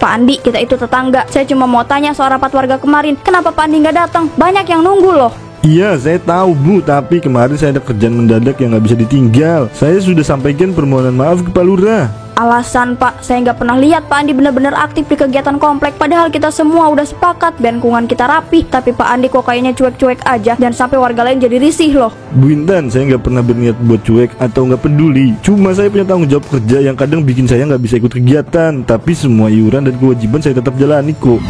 Pak Andi, kita itu tetangga. Saya cuma mau tanya soal rapat warga kemarin. Kenapa Pak Andi nggak datang? Banyak yang nunggu loh. Iya, saya tahu Bu, tapi kemarin saya ada kerjaan mendadak yang nggak bisa ditinggal. Saya sudah sampaikan permohonan maaf ke Pak Lurah. Alasan Pak, saya nggak pernah lihat Pak Andi benar-benar aktif di kegiatan komplek. Padahal kita semua udah sepakat biar lingkungan kita rapi. Tapi Pak Andi kok kayaknya cuek-cuek aja, dan sampai warga lain jadi risih loh. Bu Intan, saya nggak pernah berniat buat cuek atau nggak peduli. Cuma saya punya tanggung jawab kerja yang kadang bikin saya nggak bisa ikut kegiatan. Tapi semua iuran dan kewajiban saya tetap jalani kok.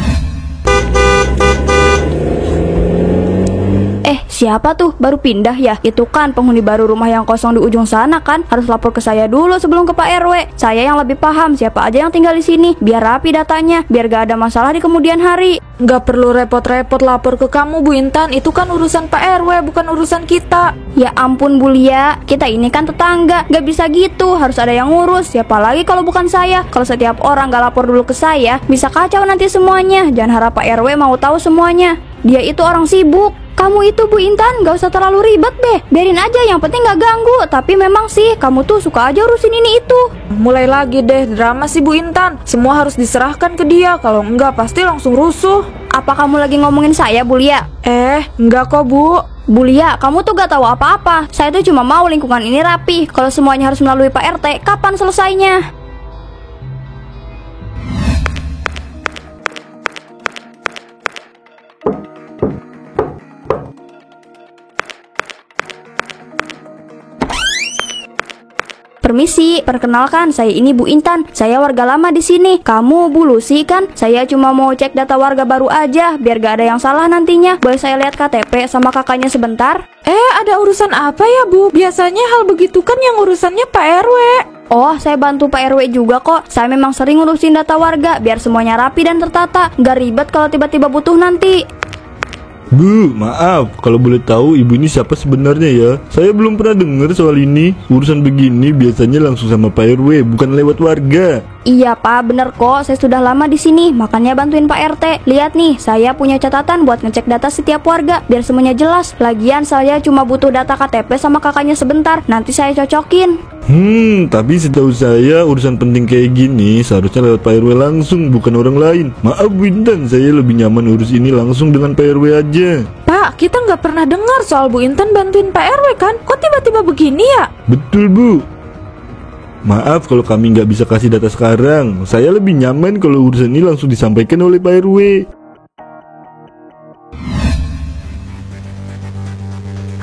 Siapa tuh? Baru pindah ya? Itu kan penghuni baru rumah yang kosong di ujung sana kan? Harus lapor ke saya dulu sebelum ke Pak RW. Saya yang lebih paham siapa aja yang tinggal di sini. Biar rapi datanya, biar gak ada masalah di kemudian hari. Nggak perlu repot-repot lapor ke kamu, Bu Intan. Itu kan urusan Pak RW, bukan urusan kita. Ya ampun Bu Lia, kita ini kan tetangga. Gak bisa gitu, harus ada yang ngurus. Siapa lagi kalau bukan saya? Kalau setiap orang gak lapor dulu ke saya, bisa kacau nanti semuanya. Jangan harap Pak RW mau tahu semuanya. Dia itu orang sibuk. Kamu itu Bu Intan gak usah terlalu ribet deh. Biarin aja, yang penting gak ganggu. Tapi memang sih, kamu tuh suka aja urusin ini itu. Mulai lagi deh drama sih Bu Intan. Semua harus diserahkan ke dia. Kalau enggak pasti langsung rusuh. Apa kamu lagi ngomongin saya Bu Lia? Enggak kok Bu. Bu Lia, kamu tuh gak tahu apa-apa. Saya tuh cuma mau lingkungan ini rapi. Kalau semuanya harus melalui Pak RT, kapan selesainya? Permisi, perkenalkan saya ini Bu Intan. Saya warga lama di sini. Kamu Bu Lucy kan? Saya cuma mau cek data warga baru aja, biar gak ada yang salah nantinya. Boleh saya lihat KTP sama kakaknya sebentar? Ada urusan apa ya Bu? Biasanya hal begitu kan yang urusannya Pak RW. Oh, saya bantu Pak RW juga kok. Saya memang sering ngurusin data warga, biar semuanya rapi dan tertata. Gak ribet kalau tiba-tiba butuh nanti. Bu, maaf, kalau boleh tahu ibu ini siapa sebenarnya ya? Saya belum pernah dengar soal ini. Urusan begini biasanya langsung sama Pak RW, bukan lewat warga. Iya Pak, bener kok. Saya sudah lama di sini, makanya bantuin Pak RT. Lihat nih, saya punya catatan buat ngecek data setiap warga, biar semuanya jelas. Lagian saya cuma butuh data KTP sama kakaknya sebentar. Nanti saya cocokin. Tapi setahu saya urusan penting kayak gini seharusnya lewat Pak RW langsung, bukan orang lain. Maaf Bu Intan, saya lebih nyaman urus ini langsung dengan Pak RW aja. Pak, kita nggak pernah dengar soal Bu Intan bantuin Pak RW kan? Kok tiba-tiba begini ya? Betul Bu. Maaf kalau kami nggak bisa kasih data sekarang. Saya lebih nyaman kalau urusan ini langsung disampaikan oleh Pak RW.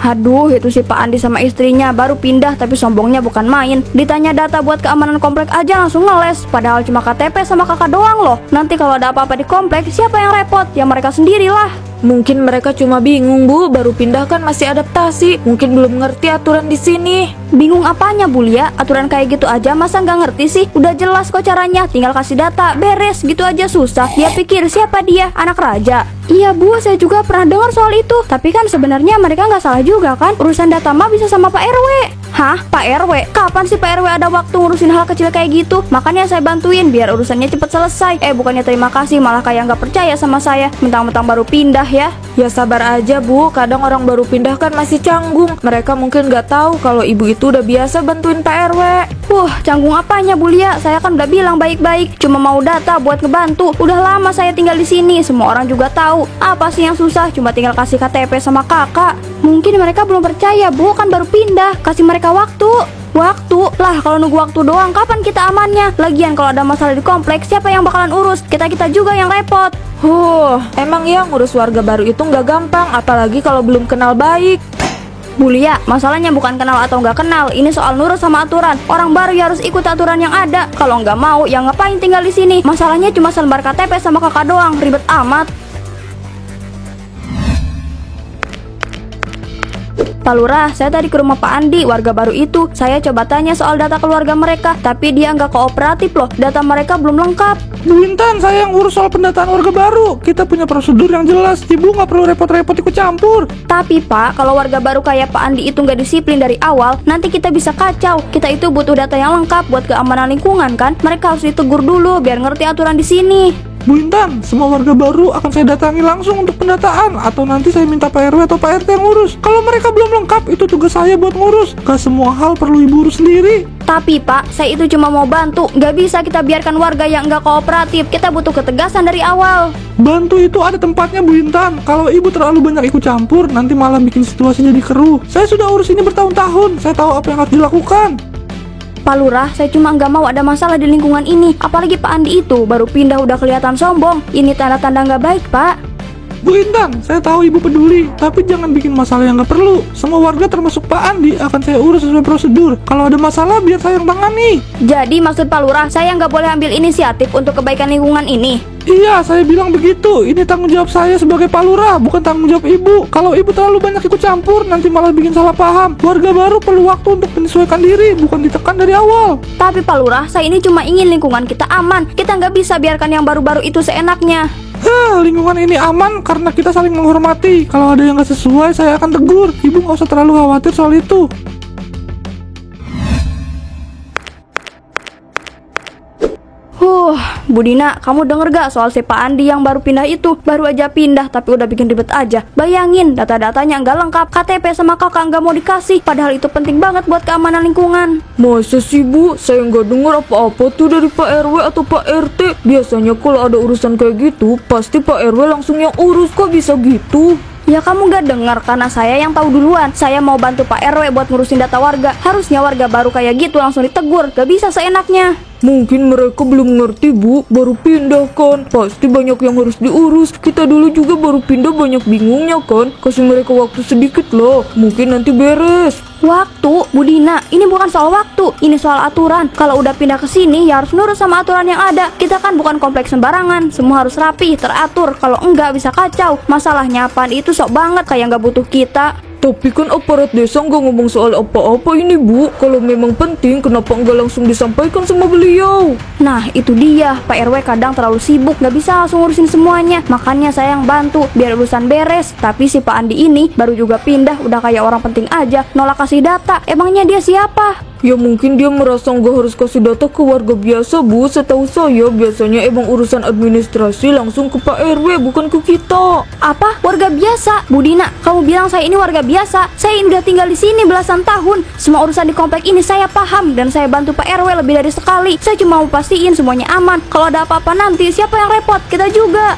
Aduh, itu si Pak Andi sama istrinya baru pindah tapi sombongnya bukan main. Ditanya data buat keamanan komplek aja langsung ngeles. Padahal cuma KTP sama kakak doang loh. Nanti kalau ada apa-apa di komplek, siapa yang repot? Ya mereka sendirilah. Mungkin mereka cuma bingung Bu, baru pindah kan masih adaptasi. Mungkin belum ngerti aturan di sini. Bingung apanya Bu Lia? Aturan kayak gitu aja masa nggak ngerti sih? Udah jelas kok caranya, tinggal kasih data, beres. Gitu aja susah. Dia pikir siapa dia? Anak raja? Iya Bu, saya juga pernah dengar soal itu. Tapi kan sebenarnya mereka nggak salah juga kan? Urusan data mah bisa sama Pak RW. Hah? Pak RW? Kapan sih Pak RW ada waktu ngurusin hal kecil kayak gitu? Makanya saya bantuin biar urusannya cepet selesai. Bukannya terima kasih, malah kayak nggak percaya sama saya. Mentang-mentang baru pindah ya. Ya sabar aja Bu, kadang orang baru pindah kan masih canggung. Mereka mungkin nggak tahu kalau ibu itu udah biasa bantuin Pak RW. Canggung apanya Bu Lia? Saya kan udah bilang baik-baik, cuma mau data buat ngebantu. Udah lama saya tinggal di sini, semua orang juga tahu. Apa sih yang susah? Cuma tinggal kasih KTP sama kakak. Mungkin mereka belum percaya Bu, kan baru pindah. Kasih mereka waktu. Waktu? Lah kalau nunggu waktu doang, kapan kita amannya? Lagian kalau ada masalah di kompleks, siapa yang bakalan urus? Kita-kita juga yang repot. Emang ya ngurus warga baru itu nggak gampang, apalagi kalau belum kenal baik. Bu Lia, masalahnya bukan kenal atau nggak kenal, ini soal nurut sama aturan. Orang baru ya harus ikut aturan yang ada. Kalau nggak mau, ya ngapain tinggal di sini? Masalahnya cuma selembar KTP sama kakak doang, ribet amat. Pak Lurah, saya tadi ke rumah Pak Andi, warga baru itu. Saya coba tanya soal data keluarga mereka, tapi dia nggak kooperatif loh. Data mereka belum lengkap. Bu Intan, saya yang urus soal pendataan warga baru. Kita punya prosedur yang jelas. Ibu nggak perlu repot-repot ikut campur. Tapi Pak, kalau warga baru kayak Pak Andi itu nggak disiplin dari awal, nanti kita bisa kacau. Kita itu butuh data yang lengkap buat keamanan lingkungan kan. Mereka harus ditegur dulu biar ngerti aturan di sini. Bu Intan, semua warga baru akan saya datangi langsung untuk pendataan. Atau nanti saya minta Pak RW atau Pak RT yang ngurus. Kalau mereka belum lengkap, itu tugas saya buat ngurus. Gak semua hal perlu ibu urus sendiri. Tapi Pak, saya itu cuma mau bantu. Gak bisa kita biarkan warga yang gak kooperatif. Kita butuh ketegasan dari awal. Bantu itu ada tempatnya Bu Intan. Kalau ibu terlalu banyak ikut campur, nanti malah bikin situasi jadi keruh. Saya sudah urus ini bertahun-tahun. Saya tahu apa yang harus dilakukan. Pak Lurah, saya cuma nggak mau ada masalah di lingkungan ini. Apalagi Pak Andi itu baru pindah udah kelihatan sombong. Ini tanda-tanda nggak baik, Pak. Bu Intan, saya tahu ibu peduli, tapi jangan bikin masalah yang nggak perlu. Semua warga termasuk Pak Andi akan saya urus sesuai prosedur. Kalau ada masalah, biar saya yang tangani. Jadi maksud Pak Lurah, saya nggak boleh ambil inisiatif untuk kebaikan lingkungan ini? Iya, saya bilang begitu. Ini tanggung jawab saya sebagai Pak Lurah, bukan tanggung jawab ibu. Kalau ibu terlalu banyak ikut campur, nanti malah bikin salah paham. Warga baru perlu waktu untuk menyesuaikan diri, bukan ditekan dari awal. Tapi Pak Lurah, saya ini cuma ingin lingkungan kita aman. Kita nggak bisa biarkan yang baru-baru itu seenaknya. Lingkungan ini aman karena kita saling menghormati. Kalau ada yang nggak sesuai, saya akan tegur. Ibu nggak usah terlalu khawatir soal itu. Bu Dina, kamu denger gak soal si Pak Andi yang baru pindah itu? Baru aja pindah tapi udah bikin ribet aja. Bayangin, data-datanya nggak lengkap, KTP sama kakak nggak mau dikasih. Padahal itu penting banget buat keamanan lingkungan. Masa sih Bu, saya nggak dengar apa-apa tuh dari Pak RW atau Pak RT. Biasanya kalau ada urusan kayak gitu, pasti Pak RW langsung yang urus. Kok bisa gitu? Ya kamu gak dengar karena saya yang tahu duluan. Saya mau bantu Pak RW buat ngurusin data warga. Harusnya warga baru kayak gitu langsung ditegur. Gak bisa seenaknya. Mungkin mereka belum ngerti Bu, baru pindah kan. Pasti banyak yang harus diurus. Kita dulu juga baru pindah banyak bingungnya kan. Kasih mereka waktu sedikit loh, mungkin nanti beres. Waktu, Bu Dina, ini bukan soal waktu, ini soal aturan. Kalau udah pindah ke sini ya harus nurut sama aturan yang ada. Kita kan bukan kompleks sembarangan, semua harus rapi, teratur. Kalau enggak bisa kacau. Masalahnya apaan itu sok banget kayak nggak butuh kita. Tapi kan aparat desa nggak ngomong soal apa-apa ini Bu. Kalau memang penting, kenapa nggak langsung disampaikan sama beliau? Nah itu dia, Pak RW kadang terlalu sibuk, nggak bisa langsung ngurusin semuanya. Makanya saya yang bantu, biar urusan beres. Tapi si Pak Andi ini baru juga pindah, udah kayak orang penting aja, nolak kasih data. Emangnya dia siapa? Ya mungkin dia merasa nggak harus kasih data ke warga biasa Bu. Setahu saya biasanya emang urusan administrasi langsung ke Pak RW, bukan ke kita. Apa? Warga biasa? Bu Dina, kamu bilang saya ini warga biasa? Saya ini udah tinggal di sini belasan tahun. Semua urusan di komplek ini saya paham dan saya bantu Pak RW lebih dari sekali. Saya cuma mau pastiin semuanya aman. Kalau ada apa-apa nanti siapa yang repot? Kita juga.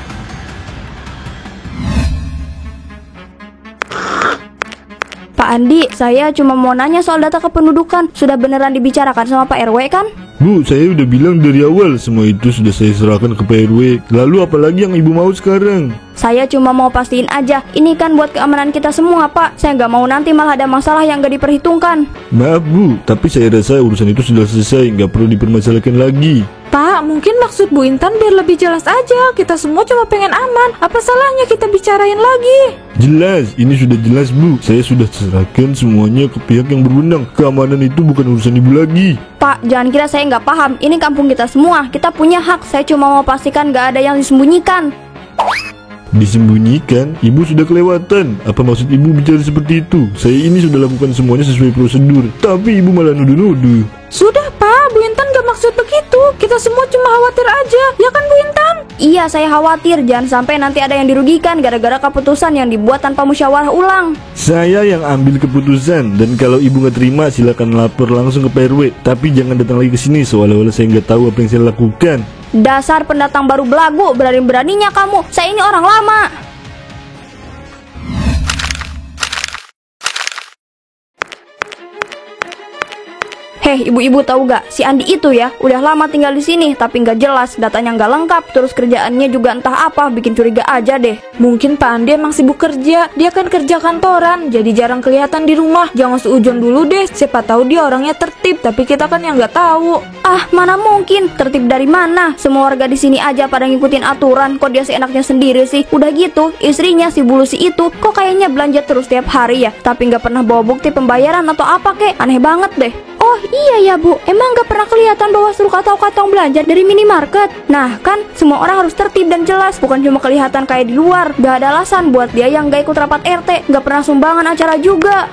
Pak Andi, saya cuma mau nanya soal data kependudukan. Sudah beneran dibicarakan sama Pak RW kan? Bu, saya udah bilang dari awal semua itu sudah saya serahkan ke Pak RW. Lalu apalagi yang ibu mau sekarang? Saya cuma mau pastiin aja. Ini kan buat keamanan kita semua, Pak. Saya nggak mau nanti malah ada masalah yang nggak diperhitungkan. Maaf Bu, tapi saya rasa urusan itu sudah selesai, nggak perlu dipermasalahkan lagi. Pak, mungkin maksud Bu Intan biar lebih jelas aja. Kita semua cuma pengen aman. Apa salahnya kita bicarain lagi? Jelas, ini sudah jelas Bu. Saya sudah serahkan semuanya ke pihak yang berwenang. Keamanan itu bukan urusan ibu lagi. Pak, jangan kira saya nggak paham. Ini kampung kita semua. Kita punya hak. Saya cuma mau pastikan nggak ada yang disembunyikan. Disembunyikan? Ibu sudah kelewatan. Apa maksud ibu bicara seperti itu? Saya ini sudah lakukan semuanya sesuai prosedur. Tapi ibu malah nuduh-nuduh. Sudah Pak, Bu Intan gak maksud begitu. Kita semua cuma khawatir aja. Ya kan Bu Intan? Iya, saya khawatir. Jangan sampai nanti ada yang dirugikan gara-gara keputusan yang dibuat tanpa musyawarah ulang. Saya yang ambil keputusan. Dan kalau ibu nggak terima, silakan lapor langsung ke Pak RW. Tapi jangan datang lagi ke sini seolah-olah saya nggak tahu apa yang saya lakukan. Dasar pendatang baru belagu, berani-beraninya kamu. Saya ini orang lama. Heh, ibu-ibu tahu gak? Si Andi itu ya, udah lama tinggal di sini, tapi nggak jelas, datanya nggak lengkap, terus kerjaannya juga entah apa, bikin curiga aja deh. Mungkin Pak Andi emang sibuk kerja. Dia kan kerja kantoran, jadi jarang kelihatan di rumah. Jangan seujon dulu deh. Siapa tahu dia orangnya tertib, tapi kita kan yang nggak tahu. Ah, mana mungkin? Tertib dari mana? Semua warga di sini aja pada ngikutin aturan, kok dia seenaknya sendiri sih? Udah gitu, istrinya si bulu si itu, kok kayaknya belanja terus tiap hari ya, tapi nggak pernah bawa bukti pembayaran atau apa kek? Aneh banget deh. Oh iya ya Bu, emang gak pernah kelihatan bawa struk atau kantong belanja dari minimarket? Nah kan, semua orang harus tertib dan jelas, bukan cuma kelihatan kayak di luar. Gak ada alasan buat dia yang gak ikut rapat RT, gak pernah sumbangan acara juga.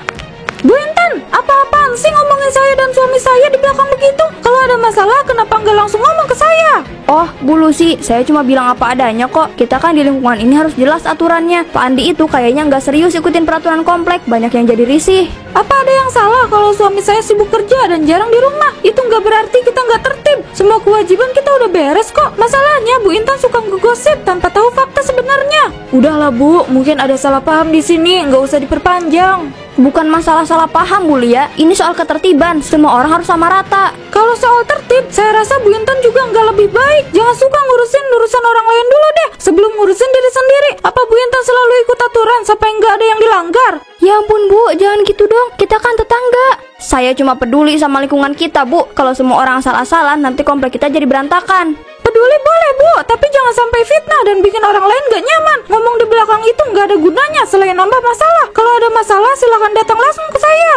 Bu Intan, apa-apaan sih ngomongin saya dan suami saya di belakang begitu? Kalau ada masalah, kenapa nggak langsung ngomong ke saya? Oh, Bu Lucy, saya cuma bilang apa adanya kok. Kita kan di lingkungan ini harus jelas aturannya. Pak Andi itu kayaknya nggak serius ikutin peraturan komplek, banyak yang jadi risih. Apa ada yang salah kalau suami saya sibuk kerja dan jarang di rumah? Itu nggak berarti kita nggak tertib. Semua kewajiban kita udah beres kok. Masalahnya Bu Intan suka ngegosip tanpa tahu fakta sebenarnya. Udahlah Bu, mungkin ada salah paham di sini, nggak usah diperpanjang. Bukan masalah salah paham, Bu Lia. Ini soal ketertiban, semua orang harus sama rata. Kalau soal tertib, saya rasa Bu Intan juga nggak lebih baik. Jangan suka ngurusin urusan orang lain dulu deh, sebelum ngurusin diri sendiri. Apa Bu Intan selalu ikut aturan sampai nggak ada yang dilanggar? Ya ampun Bu, jangan gitu dong, kita kan tetangga. Saya cuma peduli sama lingkungan kita, Bu. Kalau semua orang asal-asalan, nanti komplek kita jadi berantakan. Peduli boleh Bu, tapi jangan sampai fitnah dan bikin orang lain gak nyaman. Ngomong di belakang itu gak ada gunanya selain nambah masalah. Kalau ada masalah silahkan datang langsung ke saya.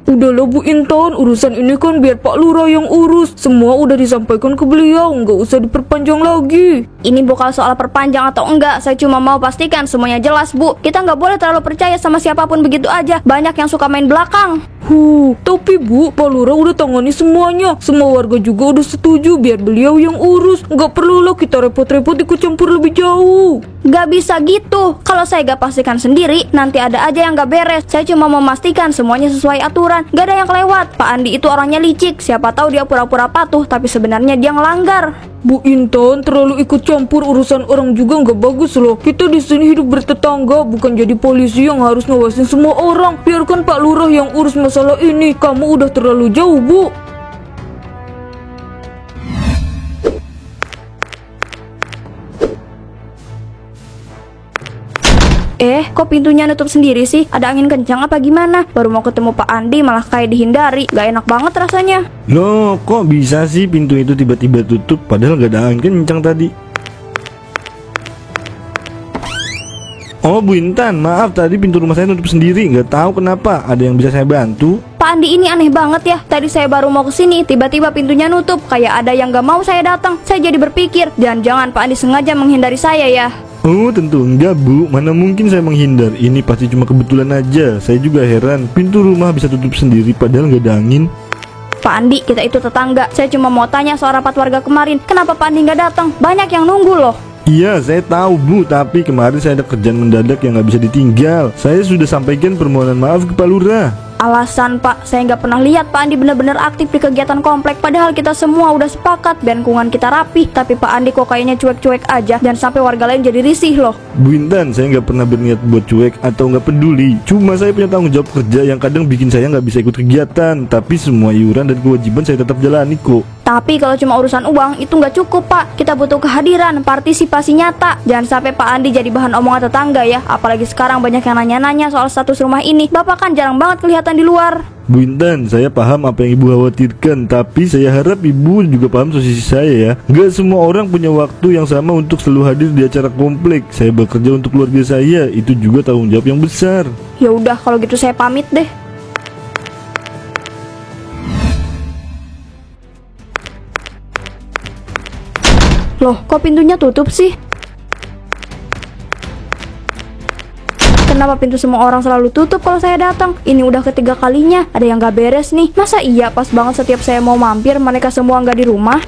Udahlah Bu Intan, urusan ini kan biar Pak Lurah yang urus. Semua udah disampaikan ke beliau, nggak usah diperpanjang lagi. Ini bukan soal perpanjang atau enggak, saya cuma mau pastikan semuanya jelas, Bu. Kita nggak boleh terlalu percaya sama siapapun begitu aja. Banyak yang suka main belakang. Tapi Bu, Pak Lurah udah tangani semuanya. Semua warga juga udah setuju biar beliau yang urus. Nggak perlu lah kita repot-repot ikut campur lebih jauh. Gak bisa gitu. Kalau saya gak pastikan sendiri, nanti ada aja yang gak beres. Saya cuma memastikan semuanya sesuai aturan, gak ada yang kelewat. Pak Andi itu orangnya licik. Siapa tahu dia pura-pura patuh, tapi sebenarnya dia ngelanggar. Bu Intan, terlalu ikut campur urusan orang juga nggak bagus loh. Kita di sini hidup bertetangga, bukan jadi polisi yang harus ngawasin semua orang. Biarkan Pak Lurah yang urus masalah ini. Kamu udah terlalu jauh, Bu. Kok pintunya nutup sendiri sih? Ada angin kencang apa gimana? Baru mau ketemu Pak Andi malah kayak dihindari. Gak enak banget rasanya. Loh, kok bisa sih pintu itu tiba-tiba tutup padahal gak ada angin kencang tadi? Oh Bu Intan, maaf tadi pintu rumah saya nutup sendiri. Gak tahu kenapa. Ada yang bisa saya bantu? Pak Andi ini aneh banget ya. Tadi saya baru mau kesini, tiba-tiba pintunya nutup. Kayak ada yang gak mau saya datang. Saya jadi berpikir, jangan-jangan Pak Andi sengaja menghindari saya ya. Oh tentu enggak Bu, mana mungkin saya menghindar. Ini pasti cuma kebetulan aja. Saya juga heran, pintu rumah bisa tutup sendiri padahal nggak ada angin. Pak Andi, kita itu tetangga. Saya cuma mau tanya soal rapat warga kemarin. Kenapa Pak Andi nggak datang? Banyak yang nunggu loh. Iya saya tahu Bu, tapi kemarin saya ada kerjaan mendadak yang nggak bisa ditinggal. Saya sudah sampaikan permohonan maaf ke Pak Lurah. Alasan Pak, saya nggak pernah lihat Pak Andi benar-benar aktif di kegiatan komplek. Padahal kita semua udah sepakat biar lingkungan kita rapi. Tapi Pak Andi kok kayaknya cuek-cuek aja. Dan sampai warga lain jadi risih loh. Bu Intan, saya nggak pernah berniat buat cuek atau nggak peduli. Cuma saya punya tanggung jawab kerja yang kadang bikin saya nggak bisa ikut kegiatan. Tapi semua iuran dan kewajiban saya tetap jalani kok. Tapi kalau cuma urusan uang itu nggak cukup Pak. Kita butuh kehadiran, partisipasi nyata. Jangan sampai Pak Andi jadi bahan omongan tetangga ya. Apalagi sekarang banyak yang nanya-nanya soal status rumah ini. Bapak kan jarang banget kelihatan di luar. Bu Intan, saya paham apa yang Ibu khawatirkan. Tapi saya harap Ibu juga paham posisi saya ya. Gak semua orang punya waktu yang sama untuk selalu hadir di acara komplek. Saya bekerja untuk keluarga saya. Itu juga tanggung jawab yang besar. Ya udah kalau gitu saya pamit deh. Loh, kok pintunya tutup sih? Kenapa pintu semua orang selalu tutup kalau saya datang? Ini udah ketiga kalinya. Ada yang gak beres nih. Masa iya pas banget setiap saya mau mampir mereka semua gak di rumah?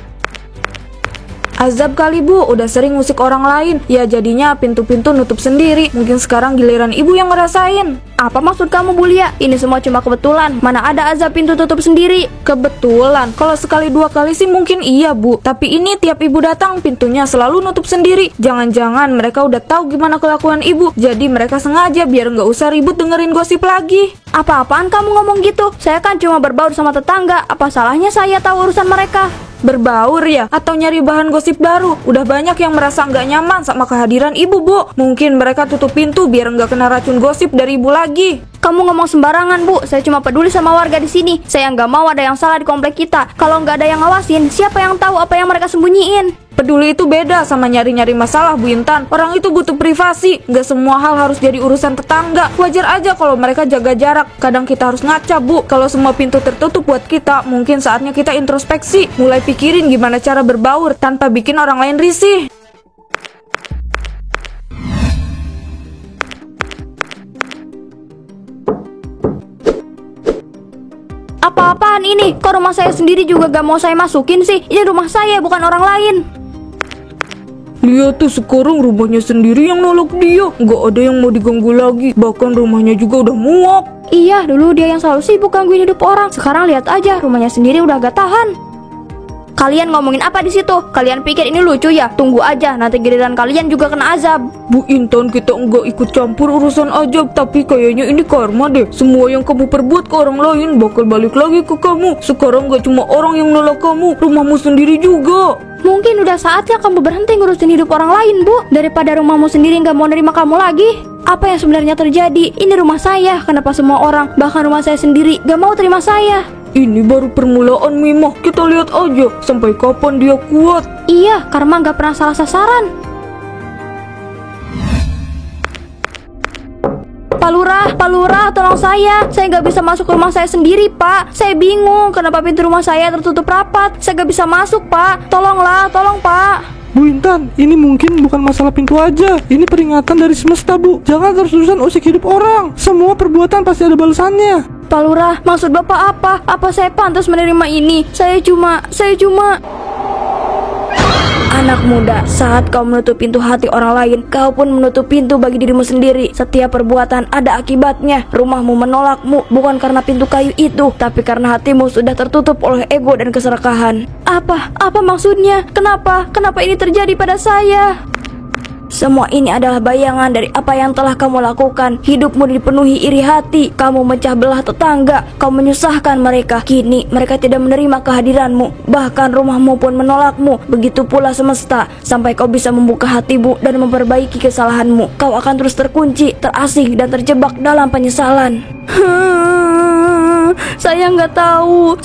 Azab kali Bu, udah sering ngusik orang lain. Ya jadinya pintu-pintu nutup sendiri. Mungkin sekarang giliran Ibu yang ngerasain. Apa maksud kamu Bu Lia? Ini semua cuma kebetulan. Mana ada azab pintu tutup sendiri? Kebetulan, kalau sekali dua kali sih mungkin iya Bu. Tapi ini tiap Ibu datang pintunya selalu nutup sendiri. Jangan-jangan mereka udah tahu gimana kelakuan Ibu. Jadi mereka sengaja biar nggak usah ribut dengerin gosip lagi. Apa-apaan kamu ngomong gitu? Saya kan cuma berbaur sama tetangga. Apa salahnya saya tahu urusan mereka? Berbaur ya? Atau nyari bahan gosip baru? Udah banyak yang merasa nggak nyaman sama kehadiran Ibu Bu. Mungkin mereka tutup pintu biar nggak kena racun gosip dari Ibu lagi. Kamu ngomong sembarangan Bu. Saya cuma peduli sama warga di sini. Saya nggak mau ada yang salah di komplek kita. Kalau nggak ada yang ngawasin, siapa yang tahu apa yang mereka sembunyiin? Peduli itu beda sama nyari-nyari masalah, Bu Intan. Orang itu butuh privasi. Nggak semua hal harus jadi urusan tetangga. Wajar aja kalau mereka jaga jarak. Kadang kita harus ngaca, Bu. Kalau semua pintu tertutup buat kita, mungkin saatnya kita introspeksi. Mulai pikirin gimana cara berbaur tanpa bikin orang lain risih. Apa-apaan ini? Kok rumah saya sendiri juga gak mau saya masukin sih? Ini rumah saya, bukan orang lain. Lihat tuh, sekarang rumahnya sendiri yang nolak dia. Nggak ada yang mau diganggu lagi. Bahkan rumahnya juga udah muak. Iya, dulu dia yang selalu sibuk gangguin hidup orang. Sekarang lihat aja, rumahnya sendiri udah gak tahan. Kalian ngomongin apa di situ? Kalian pikir ini lucu ya? Tunggu aja, nanti giliran kalian juga kena azab. Bu Intan, kita nggak ikut campur urusan ajab. Tapi kayaknya ini karma deh. Semua yang kamu perbuat ke orang lain bakal balik lagi ke kamu. Sekarang nggak cuma orang yang nolak kamu, rumahmu sendiri juga. Mungkin udah saatnya kamu berhenti ngurusin hidup orang lain, Bu. Daripada rumahmu sendiri gak mau nerima kamu lagi. Apa yang sebenarnya terjadi? Ini rumah saya. Kenapa semua orang, bahkan rumah saya sendiri, gak mau terima saya? Ini baru permulaan, Mimah. Kita lihat aja sampai kapan dia kuat. Iya, karma gak pernah salah sasaran. Pak Lurah, tolong saya gak bisa masuk ke rumah saya sendiri, Pak. Saya bingung, kenapa pintu rumah saya tertutup rapat. Saya gak bisa masuk, Pak. Tolonglah, tolong, Pak. Bu Intan, ini mungkin bukan masalah pintu aja. Ini peringatan dari semesta, Bu. Jangan terus-terusan usik hidup orang. Semua perbuatan pasti ada balasannya. Pak Lurah, maksud Bapak apa? Apa saya pantas menerima ini? Saya cuma... Anak muda, saat kau menutup pintu hati orang lain, kau pun menutup pintu bagi dirimu sendiri. Setiap perbuatan ada akibatnya. Rumahmu menolakmu bukan karena pintu kayu itu, tapi karena hatimu sudah tertutup oleh ego dan keserakahan. Apa maksudnya? Kenapa ini terjadi pada saya? Semua ini adalah bayangan dari apa yang telah kamu lakukan. Hidupmu dipenuhi iri hati. Kamu memecah belah tetangga. Kau menyusahkan mereka. Kini mereka tidak menerima kehadiranmu. Bahkan rumahmu pun menolakmu. Begitu pula semesta. Sampai kau bisa membuka hatimu dan memperbaiki kesalahanmu, kau akan terus terkunci, terasing, dan terjebak dalam penyesalan. Saya nggak tahu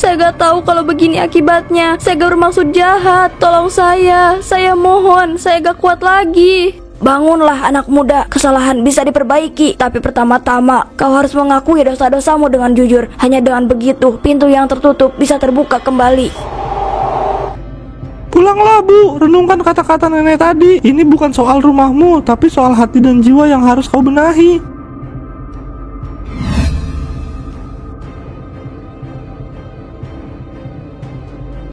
kalau begini akibatnya. Saya gak bermaksud jahat. Tolong saya mohon, saya gak kuat lagi. Bangunlah anak muda, kesalahan bisa diperbaiki. Tapi pertama-tama kau harus mengakui dosa-dosamu dengan jujur. Hanya dengan begitu, pintu yang tertutup bisa terbuka kembali. Pulanglah, Bu. Renungkan kata-kata nenek tadi. Ini bukan soal rumahmu, tapi soal hati dan jiwa yang harus kau benahi.